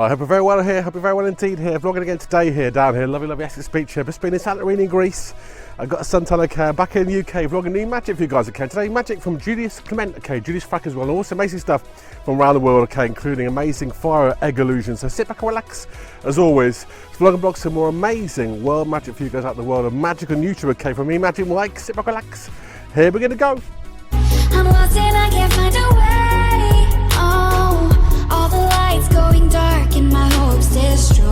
I hope you're very well here, hope you're very well indeed here. Vlogging again today here, down here, lovely Essex Beach here. Just been in Santorini in Greece. I've got a suntan, okay, back in the UK, vlogging new magic for you guys, okay. Today, magic from Julias Climent, okay, Julias Frack as well, and also amazing stuff from around the world, okay, including amazing fire egg illusions. So sit back and relax, as always. Vlog and blog some more amazing world magic for you guys out in the world of magic and YouTube, okay, from me, Magicalmike, sit back, relax. Here we're gonna go. I'm lost and I can't find a way. Oh, all the lights going dark and my hopes destroyed.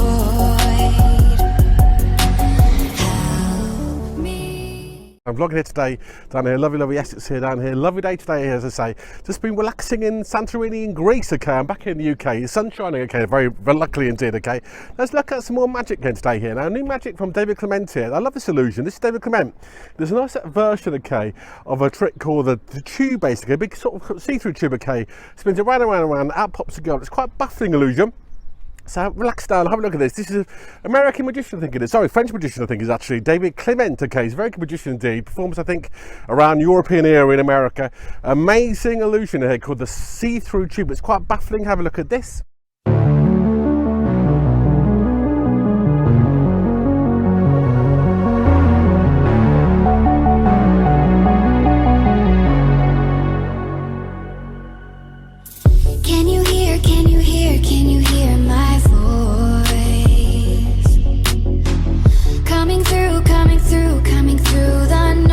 Help me. I'm vlogging here today, down here, lovely Essex here, down here. Lovely day today, as I say. Just been relaxing in Santorini in Greece, okay. I'm back in the UK. The sun's shining, okay, very luckily indeed, okay. Let's look at some more magic again today here. Now, new magic from David Climent here. I love this illusion. This is David Climent. There's a nice version, okay, of a trick called the tube, basically. A big sort of see-through tube, okay. Spins it round, out pops a girl. It's quite a baffling illusion. So relax down, have a look at this. This is an American magician, I think it is. Sorry, French magician, I think is actually David Climent. Okay, he's a very good magician indeed. Performs, I think, around European area in America. Amazing illusion here called the see-through tube. It's quite baffling. Have a look at this. Can you hear my voice? Coming through the noise.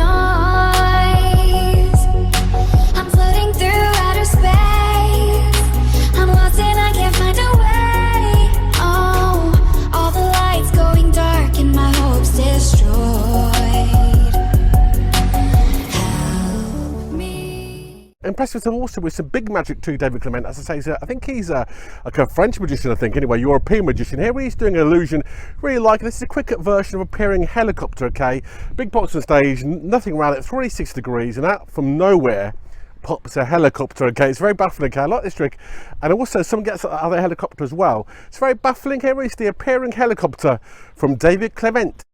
I'm floating through outer space. I'm lost and I can't find a way. Oh, all the lights going dark and my hopes destroyed. Help me. Impressed with also with some big magic too, David Climent. As I say, I think he's like a French magician, I think, anyway, European magician. Here he's doing an illusion, really like this is a quick version of appearing helicopter, okay. Big box on stage, nothing around it, 360 degrees, and out from nowhere pops a helicopter, okay. It's very baffling, okay. I like this trick. And also someone gets other helicopter as well. It's very baffling. Here is the appearing helicopter from David Climent.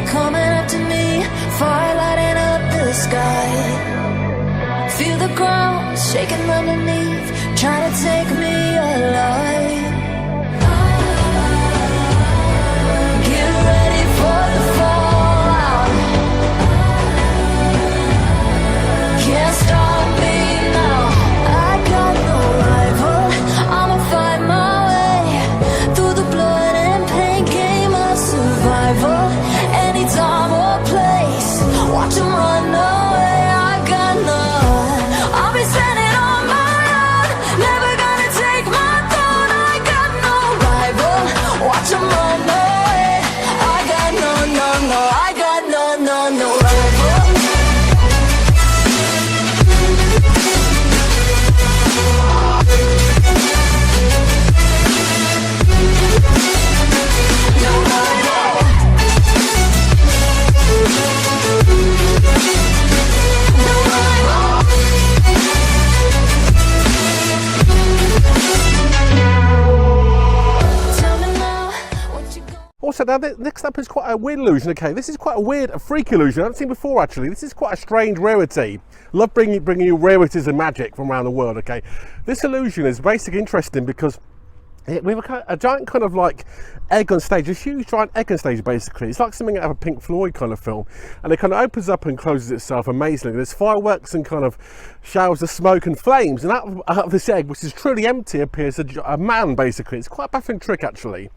Coming up to me, fire lighting up the sky. Feel the ground shaking underneath, trying to take me alive. Get ready for the fallout. Can't stop me now. I got no rival. I'ma find my way through the blood and pain game of survival. Time or place, watch them run away. I got none. I'll be standing on my own, never gonna take my throne. I got no rival, watch them run away. I got no, I got no rival. Also, now next up is quite a weird illusion, okay. This is quite a weird, a freak illusion I haven't seen before, actually. This is quite a strange rarity. Love bringing you rarities and magic from around the world, okay. This illusion is basically interesting because we have a giant kind of like egg on stage, a huge giant egg on stage basically. It's like something out of a Pink Floyd kind of film, and it kind of opens up and closes itself amazingly. There's fireworks and kind of showers of smoke and flames, and out of this egg, which is truly empty, appears a man basically. It's quite a baffling trick actually.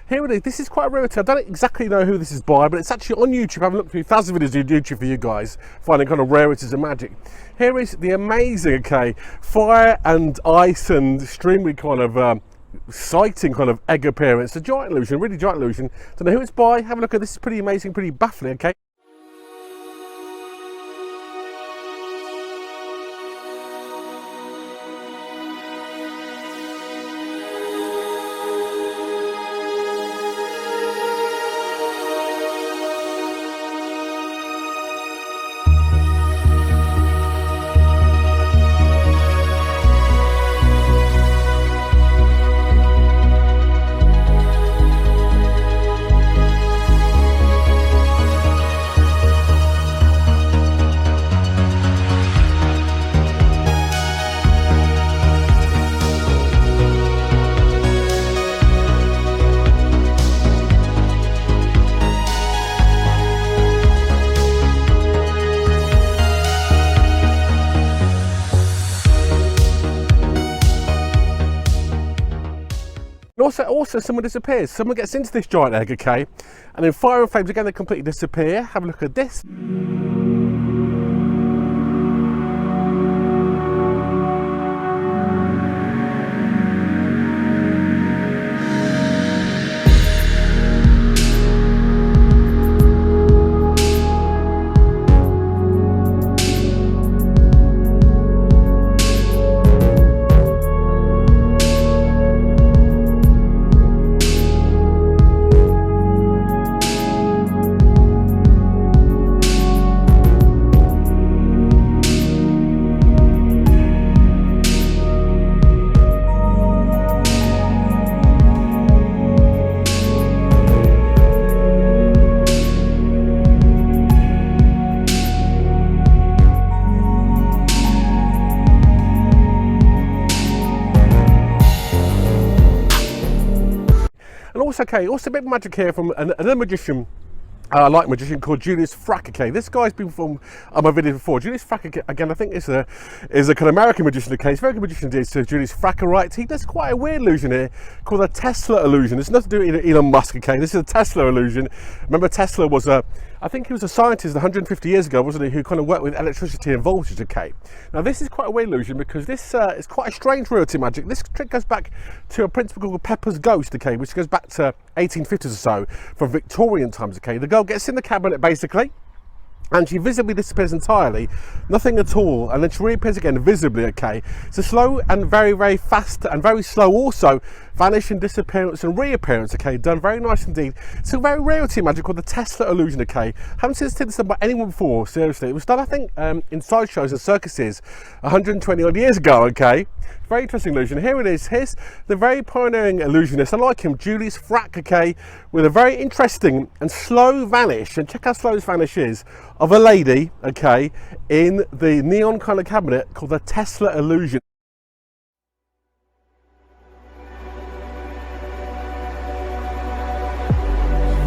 Here it is. This is quite a rarity. I don't exactly know who this is by, but it's actually on YouTube. I haven't looked through thousands of videos on YouTube for you guys, finding kind of rarities and magic. Here is the amazing, okay, fire and ice and extremely kind of exciting kind of egg appearance. A giant illusion, really giant illusion. Don't know who it's by. Have a look at this. It's pretty amazing, pretty baffling, okay. Also someone disappears. Someone gets into this giant egg, okay, and then Fire and Flames again, they completely disappear. Have a look at this. And also, okay, also a bit of magic here from another magician. I like a magician called Julias Frack. Okay, this guy's been from my video before. Julias Frack again, I think is a kind of American magician. Okay, he's a very good magician. So Julias Frack, right? He does quite a weird illusion here called the Tesla illusion. It's nothing to do with Elon Musk. Okay, this is a Tesla illusion. Remember, Tesla was I think he was a scientist 150 years ago, wasn't he, who kind of worked with electricity and voltage, okay? Now this is quite a weird illusion because this is quite a strange rarity magic. This trick goes back to a principle called Pepper's Ghost, okay, which goes back to 1850s or so, from Victorian times, okay? The girl gets in the cabinet, basically, and she visibly disappears entirely, nothing at all, and then she reappears again visibly, okay? It's a slow and very, very fast and very slow also vanish and disappearance and reappearance, okay? Done very nice indeed. It's a very rarity magic called the Tesla illusion, okay? Haven't seen this done by anyone before, seriously. It was done, I think, in sideshows and circuses 120 odd years ago, okay? Very interesting illusion. Here it is. Here's the very pioneering illusionist. I like him, Julias Frack, okay, with a very interesting and slow vanish. And check how slow this vanish is of a lady, okay, in the neon kind of cabinet called the Tesla illusion.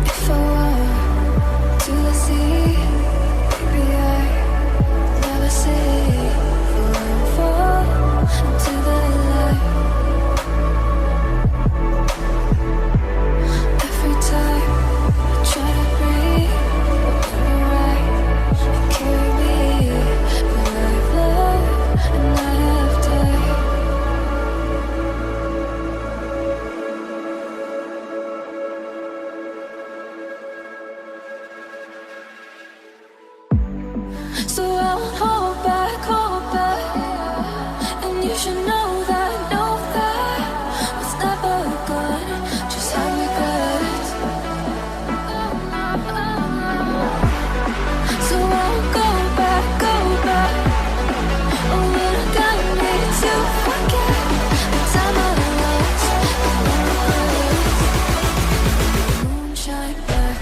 If I were to the sea, maybe I never say fall into the light. Every time I try to breathe, but you're right, you carry me, but I've loved and I have died. So I'll hold back, and you should know that was never good, just how we got. So I'll go back, oh, but I gotta need to forget the time I lost, moonshine back.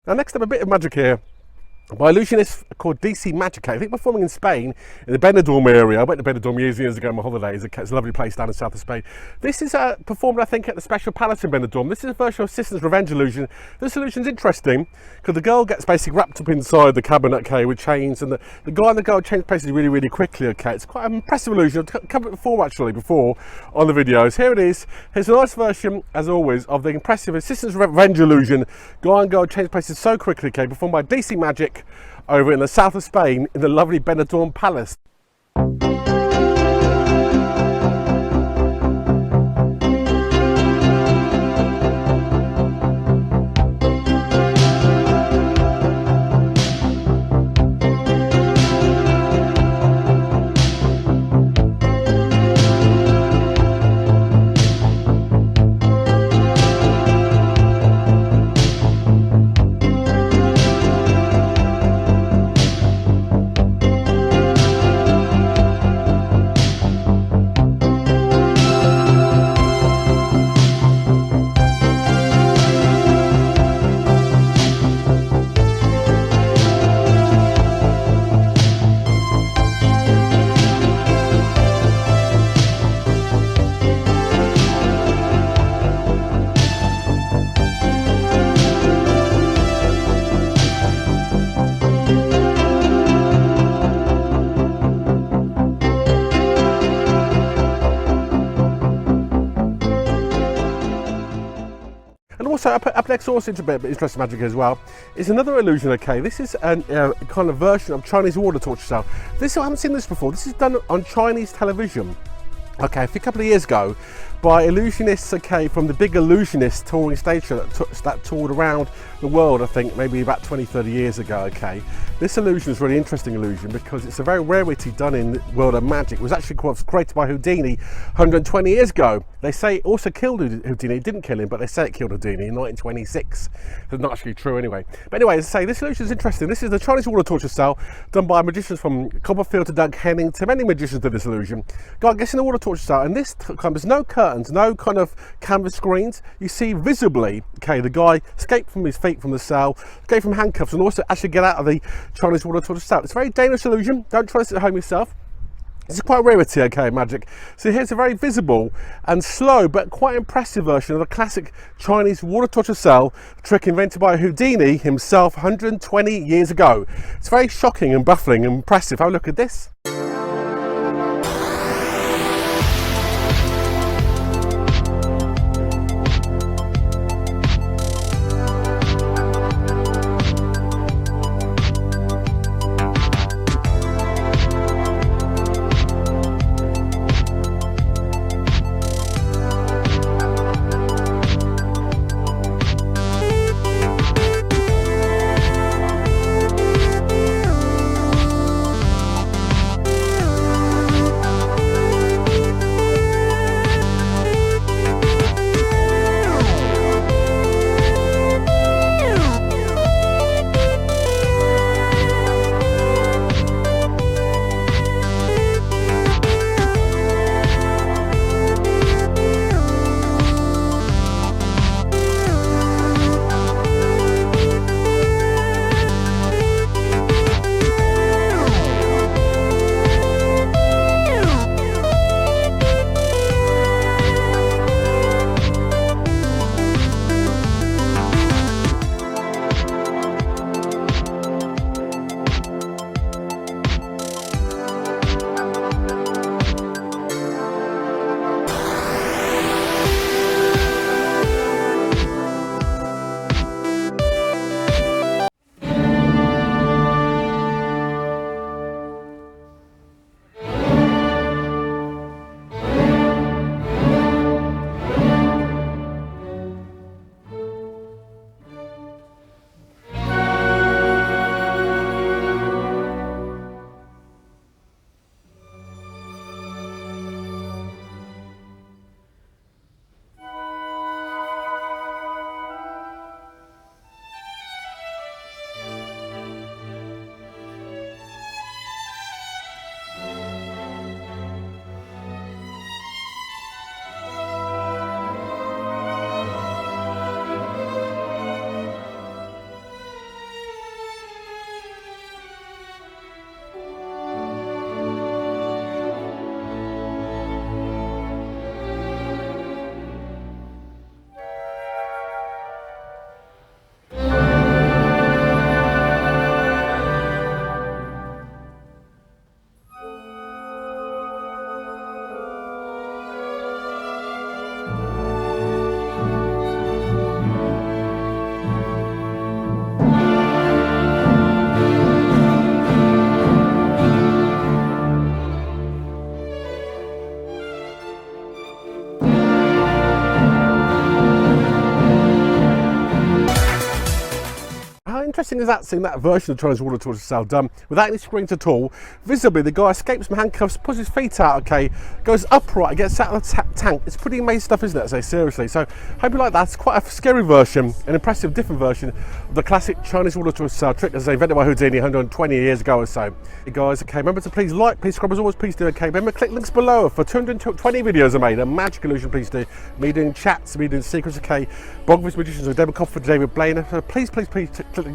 Now next up, a bit of magic here by Illusionists called DC Magic. I think performing in Spain, in the Benidorm area. I went to Benidorm years on my holidays. It's a lovely place down in south of Spain. This is performed, I think, at the Special Palace in Benidorm. This is a version of Sister's Revenge illusion. This illusion's interesting because the girl gets basically wrapped up inside the cabinet, okay, with chains, and the guy and the girl change places really, really quickly, okay. It's quite an impressive illusion. I've covered it before, actually, on the videos. Here it is. Here's a nice version, as always, of the impressive Sister's Revenge illusion. Guy and girl change places so quickly, okay, performed by DC Magic over in the south of Spain in the lovely Benidorm Palace. Also, up next, also into a bit of interesting magic as well, is another illusion, okay? This is a kind of version of Chinese water torture cell. This, I haven't seen this before. This is done on Chinese television. Okay, a couple of years ago, by Illusionists, okay, from the big Illusionists touring stage show that toured around the world, I think maybe about 20-30 years ago, okay. This illusion is a really interesting illusion because it's a very rarity done in the world of magic. It was actually created by Houdini 120 years ago. They say it also killed Houdini. It didn't kill him, but they say it killed Houdini in 1926. It's not actually true anyway. But anyway, as I say, this illusion is interesting. This is the Chinese water torture cell done by magicians from Copperfield to Doug Henning to many magicians to this illusion. Guy gets in the water torture cell, and this time there's no curtains, no kind of canvas screens. You see visibly, okay, the guy escaped from his feet from the cell, escaped from handcuffs, and also actually get out of the Chinese water torture cell. It's a very dangerous illusion. Don't try this at home yourself. This is quite a rarity, okay, magic. So here's a very visible and slow but quite impressive version of the classic Chinese water torture cell trick invented by Houdini himself 120 years ago. It's very shocking and baffling and impressive. Have a look at this. Interesting is that seeing that version of Chinese water torture cell done without any screens at all. Visibly, the guy escapes from handcuffs, pulls his feet out, okay, goes upright, gets out of the tank. It's pretty amazing stuff, isn't it? I say seriously. So, hope you like that. It's quite a scary version, an impressive, different version of the classic Chinese water torture cell trick, as I say, invented by Houdini 120 years ago or so. Hey guys, okay, remember to please like, please subscribe as always, please do, okay. Remember, click links below for 220 videos I made, a magic illusion, please do. Me doing chats, me doing secrets, okay. Bogvis Magicians with David Climent, David Blaine. So please click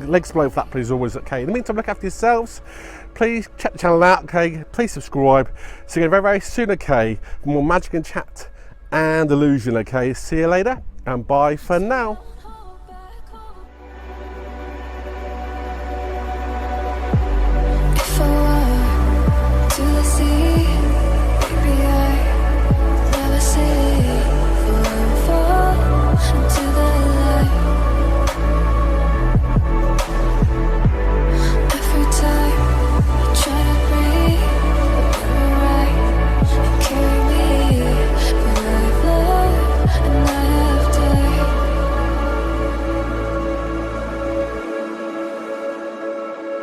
links below for that, please, always, okay. In the meantime, look after yourselves. Please check the channel out, okay. Please subscribe. See you again very, very soon, okay. For more magic and chat and illusion, okay. See you later, and bye for now.